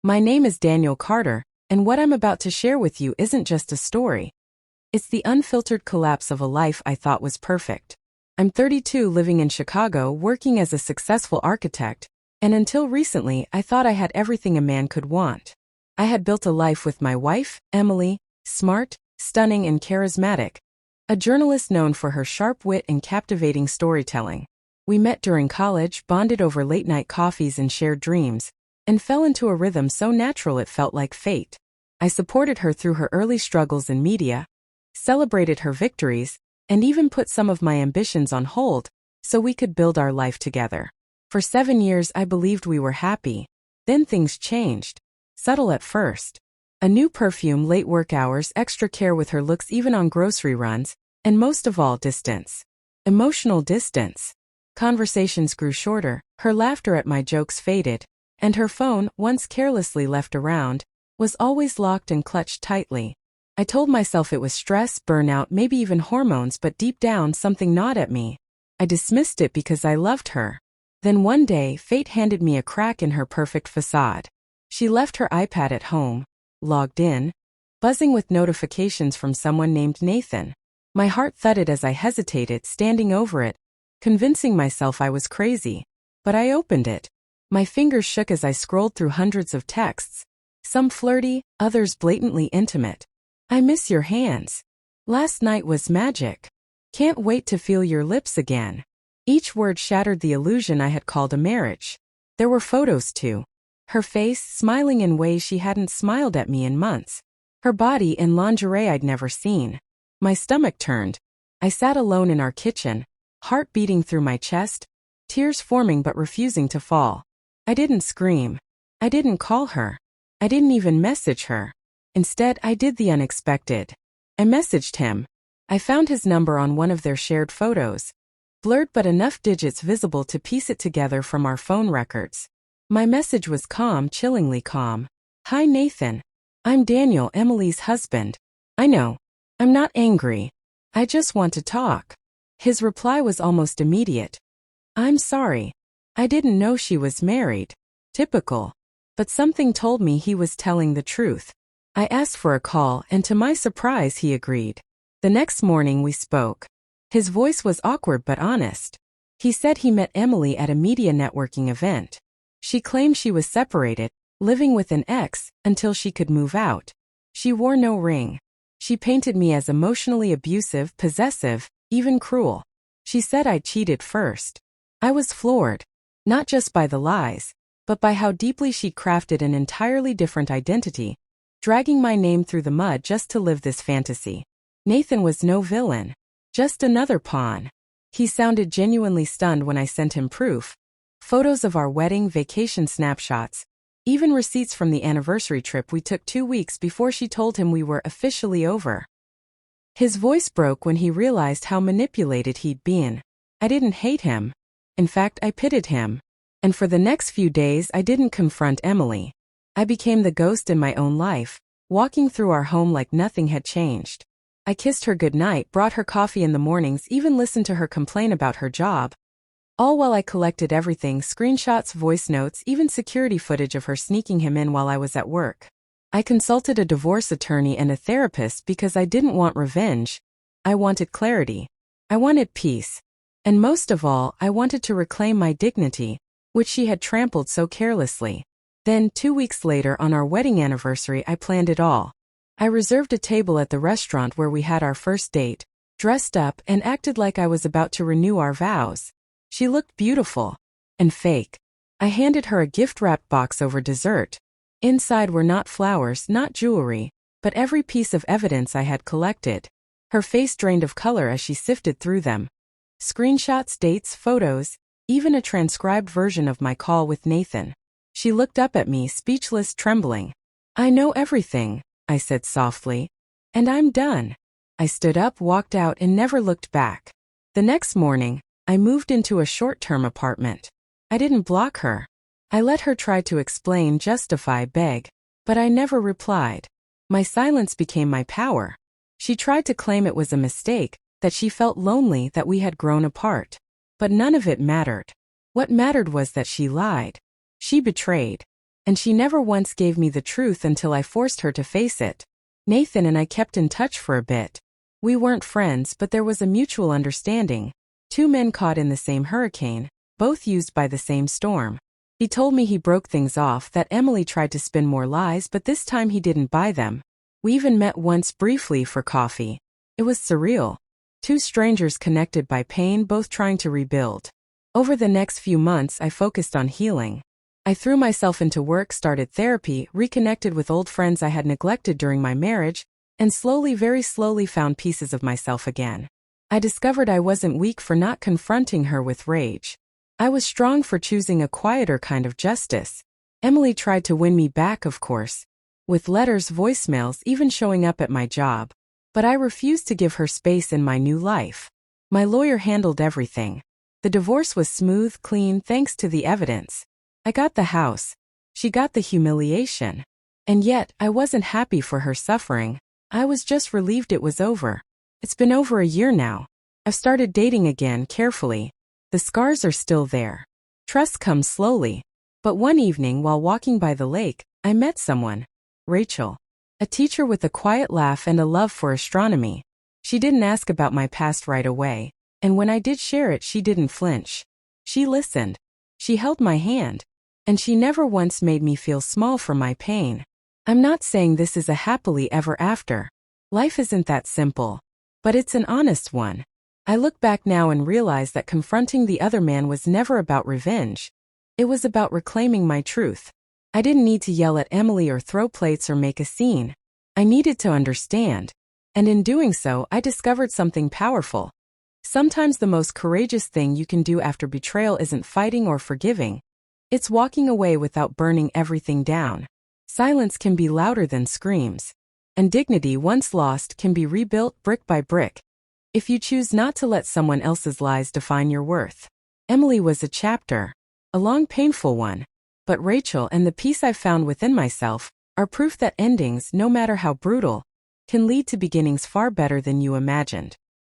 My name is Daniel Carter, and what I'm about to share with you isn't just a story. It's the unfiltered collapse of a life I thought was perfect. I'm 32, living in Chicago, working as a successful architect, and until recently I thought I had everything a man could want. I had built a life with my wife, Emily, smart, stunning and charismatic, a journalist known for her sharp wit and captivating storytelling. We met during college, bonded over late-night coffees and shared dreams, and fell into a rhythm so natural it felt like fate. I supported her through her early struggles in media, celebrated her victories, and even put some of my ambitions on hold so we could build our life together. For 7 years I believed we were happy. Then things changed. Subtle at first. A new perfume, late work hours, extra care with her looks even on grocery runs, and most of all, distance. Emotional distance. Conversations grew shorter, her laughter at my jokes faded, and her phone, once carelessly left around, was always locked and clutched tightly. I told myself it was stress, burnout, maybe even hormones, but deep down something gnawed at me. I dismissed it because I loved her. Then one day, fate handed me a crack in her perfect facade. She left her iPad at home, logged in, buzzing with notifications from someone named Nathan. My heart thudded as I hesitated, standing over it, convincing myself I was crazy. But I opened it. My fingers shook as I scrolled through hundreds of texts, some flirty, others blatantly intimate. I miss your hands. Last night was magic. Can't wait to feel your lips again. Each word shattered the illusion I had called a marriage. There were photos too. Her face, smiling in ways she hadn't smiled at me in months. Her body in lingerie I'd never seen. My stomach turned. I sat alone in our kitchen, heart beating through my chest, tears forming but refusing to fall. I didn't scream. I didn't call her. I didn't even message her. Instead, I did the unexpected. I messaged him. I found his number on one of their shared photos, blurred but enough digits visible to piece it together from our phone records. My message was calm, chillingly calm. Hi Nathan. I'm Daniel, Emily's husband. I know. I'm not angry. I just want to talk. His reply was almost immediate. I'm sorry. I didn't know she was married. Typical. But something told me he was telling the truth. I asked for a call, and to my surprise he agreed. The next morning we spoke. His voice was awkward but honest. He said he met Emily at a media networking event. She claimed she was separated, living with an ex, until she could move out. She wore no ring. She painted me as emotionally abusive, possessive, even cruel. She said I cheated first. I was floored. Not just by the lies, but by how deeply she'd crafted an entirely different identity, dragging my name through the mud just to live this fantasy. Nathan was no villain. Just another pawn. He sounded genuinely stunned when I sent him proof. Photos of our wedding, vacation snapshots, even receipts from the anniversary trip we took 2 weeks before she told him we were officially over. His voice broke when he realized how manipulated he'd been. I didn't hate him. In fact, I pitied him. And for the next few days I didn't confront Emily. I became the ghost in my own life, walking through our home like nothing had changed. I kissed her goodnight, brought her coffee in the mornings, even listened to her complain about her job. All while I collected everything, screenshots, voice notes, even security footage of her sneaking him in while I was at work. I consulted a divorce attorney and a therapist because I didn't want revenge. I wanted clarity. I wanted peace. And most of all, I wanted to reclaim my dignity, which she had trampled so carelessly. Then, 2 weeks later on our wedding anniversary, I planned it all. I reserved a table at the restaurant where we had our first date, dressed up, and acted like I was about to renew our vows. She looked beautiful. And fake. I handed her a gift-wrapped box over dessert. Inside were not flowers, not jewelry, but every piece of evidence I had collected. Her face drained of color as she sifted through them. Screenshots, dates, photos, even a transcribed version of my call with Nathan. She looked up at me, speechless, trembling. I know everything, I said softly. And I'm done. I stood up, walked out, and never looked back. The next morning, I moved into a short-term apartment. I didn't block her. I let her try to explain, justify, beg. But I never replied. My silence became my power. She tried to claim it was a mistake, that she felt lonely, that we had grown apart. But none of it mattered. What mattered was that she lied. She betrayed. And she never once gave me the truth until I forced her to face it. Nathan and I kept in touch for a bit. We weren't friends, but there was a mutual understanding. Two men caught in the same hurricane, both used by the same storm. He told me he broke things off, that Emily tried to spin more lies, but this time he didn't buy them. We even met once briefly for coffee. It was surreal. Two strangers connected by pain, both trying to rebuild. Over the next few months, I focused on healing. I threw myself into work, started therapy, reconnected with old friends I had neglected during my marriage, and slowly, very slowly found pieces of myself again. I discovered I wasn't weak for not confronting her with rage. I was strong for choosing a quieter kind of justice. Emily tried to win me back, of course, with letters, voicemails, even showing up at my job. But I refused to give her space in my new life. My lawyer handled everything. The divorce was smooth, clean, thanks to the evidence. I got the house. She got the humiliation. And yet, I wasn't happy for her suffering. I was just relieved it was over. It's been over a year now. I've started dating again, carefully. The scars are still there. Trust comes slowly. But one evening while walking by the lake, I met someone. Rachel. A teacher with a quiet laugh and a love for astronomy. She didn't ask about my past right away. And when I did share it, she didn't flinch. She listened. She held my hand. And she never once made me feel small for my pain. I'm not saying this is a happily ever after. Life isn't that simple. But it's an honest one. I look back now and realize that confronting the other man was never about revenge. It was about reclaiming my truth. I didn't need to yell at Emily or throw plates or make a scene. I needed to understand. And in doing so, I discovered something powerful. Sometimes the most courageous thing you can do after betrayal isn't fighting or forgiving. It's walking away without burning everything down. Silence can be louder than screams. And dignity, once lost, can be rebuilt brick by brick. If you choose not to let someone else's lies define your worth. Emily was a chapter. A long, painful one. But Rachel and the peace I found within myself are proof that endings, no matter how brutal, can lead to beginnings far better than you imagined.